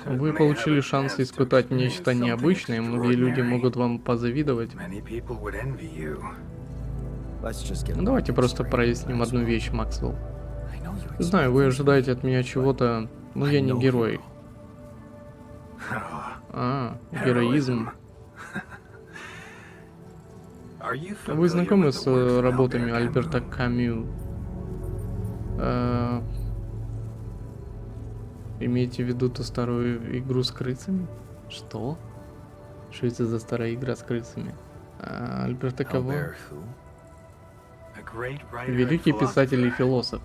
Вы получили шанс испытать нечто необычное, многие люди могут вам позавидовать. Давайте просто проясним одну вещь, Максвелл. Знаю, вы ожидаете от меня чего-то, но я не герой. А, героизм. Вы знакомы с работами Альберта Камю? Имеете в виду ту старую игру с крысами? Что? Что это за старая игра с крысами? Альберта кого? Великий писатель и философ.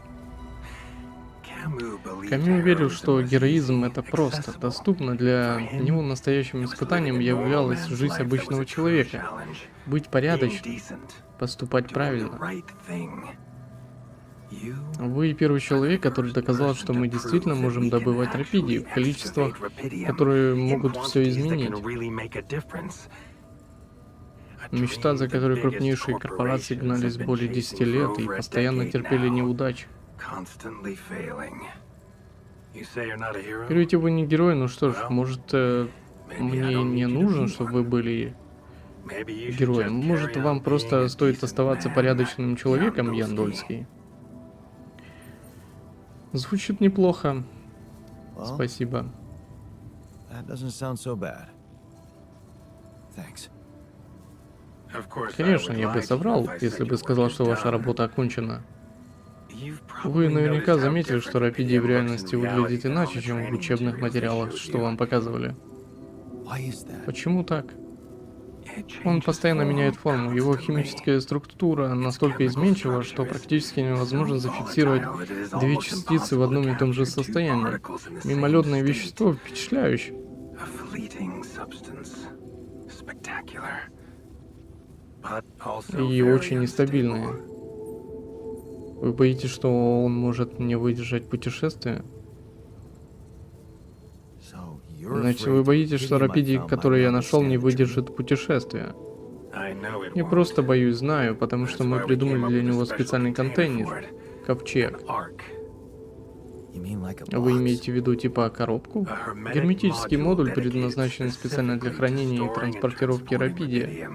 Камю верил, что героизм это просто, доступно. Для него настоящим испытанием являлась жизнь обычного человека. Быть порядочным, поступать правильно. Вы первый человек, который доказал, что мы действительно можем добывать Рапидий в количествах, которые могут все изменить. Мечта, за которой крупнейшие корпорации гнались более 10 лет и постоянно терпели неудачи. Говорите, вы не герой, ну что ж, может, мне не нужно, чтобы вы были героем. Может, вам просто стоит оставаться порядочным человеком, Ян Дольский? Звучит неплохо. Спасибо. Конечно, я бы соврал, если бы сказал, что ваша работа окончена. Вы наверняка заметили, что Рапидий в реальности выглядит иначе, чем в учебных материалах, что вам показывали. Почему так? Он постоянно меняет форму. Его химическая структура настолько изменчива, что практически невозможно зафиксировать две частицы в одном и том же состоянии. Мимолетное вещество впечатляющее. И очень нестабильное. Вы боитесь, что он может не выдержать путешествие? Значит, вы боитесь, что Рапидий, который я нашел, не выдержит путешествия? Не просто боюсь, знаю, потому что мы придумали для него специальный контейнер. Ковчег. Вы имеете в виду типа коробку? Герметический модуль предназначен специально для хранения и транспортировки Рапидия.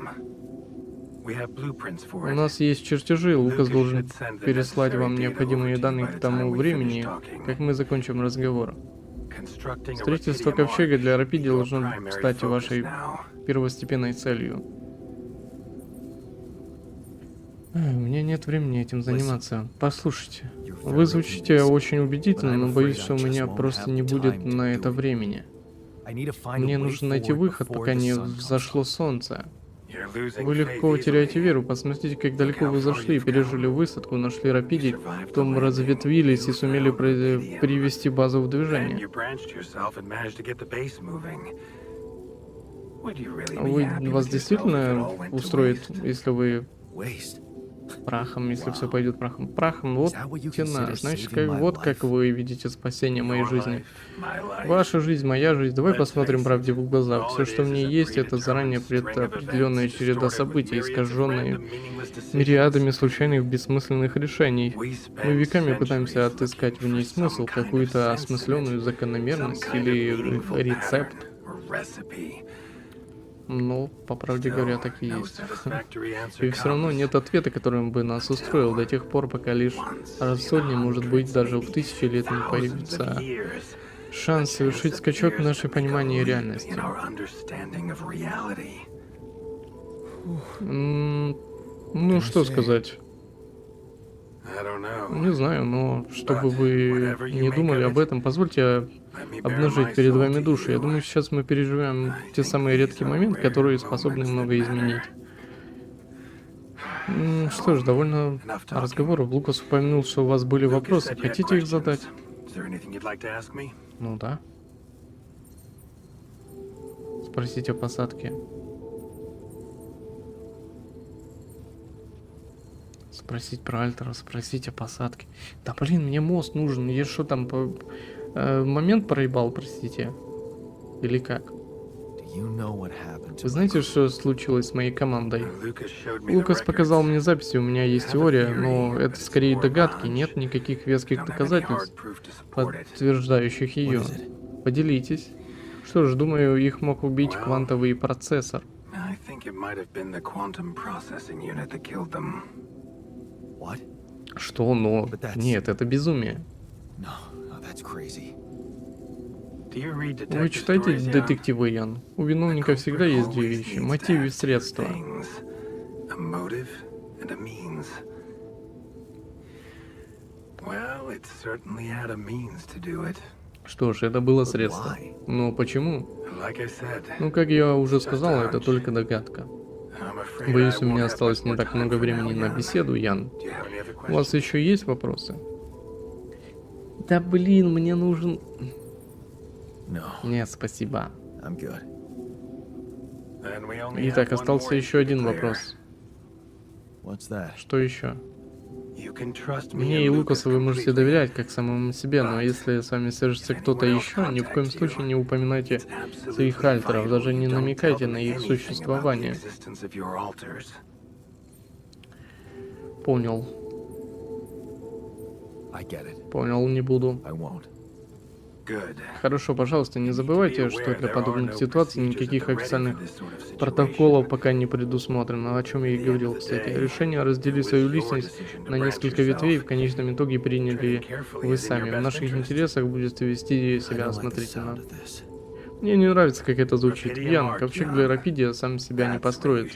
У нас есть чертежи, Лукас должен переслать вам необходимые данные к тому времени, как мы закончим разговор. Строительство ковчега для Рапидия должно стать вашей первостепенной целью. У меня нет времени этим заниматься. Послушайте, вы звучите очень убедительно, но боюсь, что у меня просто не будет на это времени. Мне нужно найти выход, пока не взошло солнце. Вы легко теряете веру. Посмотрите, как далеко вы зашли, пережили высадку, нашли Рапидий, потом разветвились и сумели привести базу в движение. Вас действительно устроит, если вы Прахом, если все пойдет прахом. Прахом, вот that what you тена. consider Значит, saving my вот как life? вы видите спасение моей Your жизни. life, my life. Ваша жизнь, моя жизнь. Давай Let's посмотрим face it, правде в глаза. all Все, it что is мне is a есть, это заранее predetermined string of предопределенная events, череда distorted with событий, myriads of искаженные random, meaningless decisions. мириадами случайных бессмысленных решений. We Мы spend веками пытаемся centuries отыскать в looking ней for смысл, some kind of какую-то sense in осмысленную it, закономерность some kind of или meaningful рецепт. pattern or recipe. Но, по правде говоря, так и No есть. satisfactory answer И все равно comes. нет ответа, которым бы нас устроил до тех пор, пока лишь раз в сотни, может быть, даже в 1000 лет не Thousands of появится years. шанс совершить скачок в наше понимание реальности. In our understanding of reality. Ну, что сказать? I don't know. Не знаю, но чтобы вы не думали об этом, позвольте Let me bare my обнажить перед soul вами to душу. Я you. думаю, сейчас мы переживем те самые редкие моменты, которые способны многое изменить. Что ж, довольно разговоров. Лукас упомянул, что у вас были Lucas вопросы. said you had Хотите их questions. задать? Is there anything you'd like to ask me? Ну да. Спросите о посадке. Спросить про Альтера, спросить о посадке. Да блин, мне мост нужен. Я что там момент проебал, простите? Или как? Do you know what happened to Вы знаете, что случилось с моей командой? Lucas showed me the Лукас показал records. мне записи, у меня есть теория, но это скорее догадки, нет никаких веских Don't have any доказательств, hard proof to support it. подтверждающих ее. What is it? Поделитесь. Что ж, думаю, их мог убить квантовый процессор. I think it might have been the quantum processing unit that killed them. What? Что, но... Нет, это безумие. No, no, that's crazy. Do you read Вы detective читаете stories, Jan? детективы, Ян? У виновника всегда есть две вещи. Мотив и средства. Things. A motive and a means. Well, it certainly had a means to do it. Что ж, это было средство. Но почему? Like I said, Ну, как я уже сказал, это только догадка. I'm afraid Боюсь, I у won't меня have осталось much не more так time много for времени now, на Jan. беседу, Ян. Do you have any other У вас questions? еще есть вопросы? Да блин, мне нужен... No, Нет, спасибо. I'm good. Then we only Итак, have one остался more еще issue to один clear. вопрос. What's that? Что еще? You can trust me Мне and и Lucas Лукасу вы можете completely. доверять, как самому себе, но если с вами свяжется кто-то еще, ни в коем случае не упоминайте It's своих absolutely альтеров, vital даже you не don't tell намекайте them на их anything about the существование. existence of your altars. Понял. I get it. Понял, не буду. I won't. Good. Хорошо, пожалуйста, не забывайте, что для подобных ситуаций никаких официальных протоколов пока не предусмотрено, о чем я и говорил, кстати. Решение разделить свою личность на несколько ветвей в конечном итоге приняли вы сами. В наших интересах будет вести I себя don't like the осмотрительно. sound of this. Мне не нравится, как это звучит. Ян, ковчег для Рапидия сам себя не построит.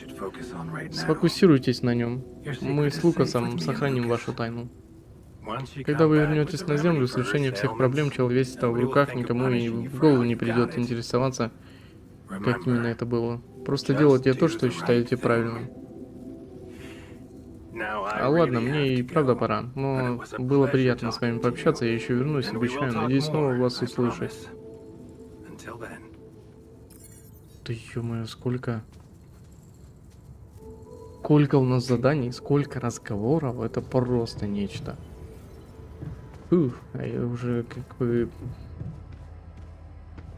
Сфокусируйтесь на нем. Мы с Лукасом сохраним вашу тайну. Когда вы вернетесь на Землю, с решением всех проблем человечества в руках, никому и в голову не придет интересоваться, как именно это было. Просто делайте то, что считаете правильным. А ладно, мне и правда пора, но было приятно с вами пообщаться, я еще вернусь, обещаю, надеюсь снова вас услышать. Да ё-моё, сколько... Сколько у нас заданий, сколько разговоров, это просто нечто. Фух, а я уже как бы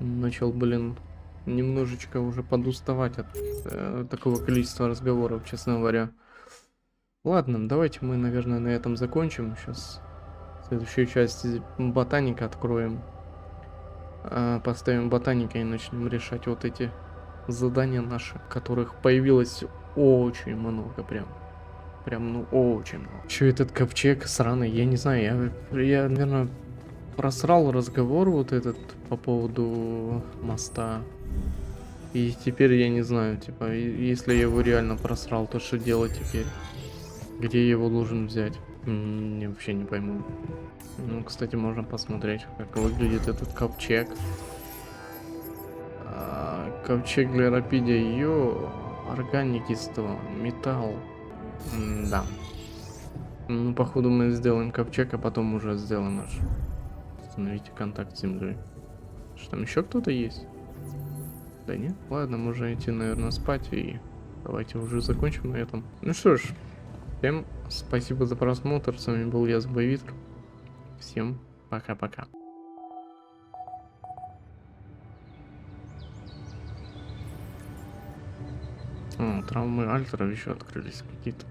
начал, блин, немножечко уже подуставать от такого количества разговоров, честно говоря. Ладно, давайте мы, наверное, на этом закончим. Сейчас следующую часть ботаника откроем. Поставим ботаника и начнем решать вот эти задания наши, которых появилось очень много прям. Прям, ну, очень много. Еще этот ковчег сраный, я не знаю, я, наверное, просрал разговор вот этот по поводу моста. И теперь я не знаю, типа, если я его реально просрал, то что делать теперь? Где я его должен взять? Я вообще не пойму. Ну, кстати, можно посмотреть, как выглядит этот ковчег. Ковчег для Рапидия, органики 100, металл. Да. Ну, походу мы сделаем ковчег, а потом уже сделаем аж. Установите контакт с землей. Что там еще кто-то есть? Да нет? Ладно, можно идти, наверное, спать и давайте уже закончим на этом. Ну что ж, всем Спасибо за просмотр. С вами был я, Зубовитр. Всем пока-пока. О, травмы Альтера еще открылись какие-то.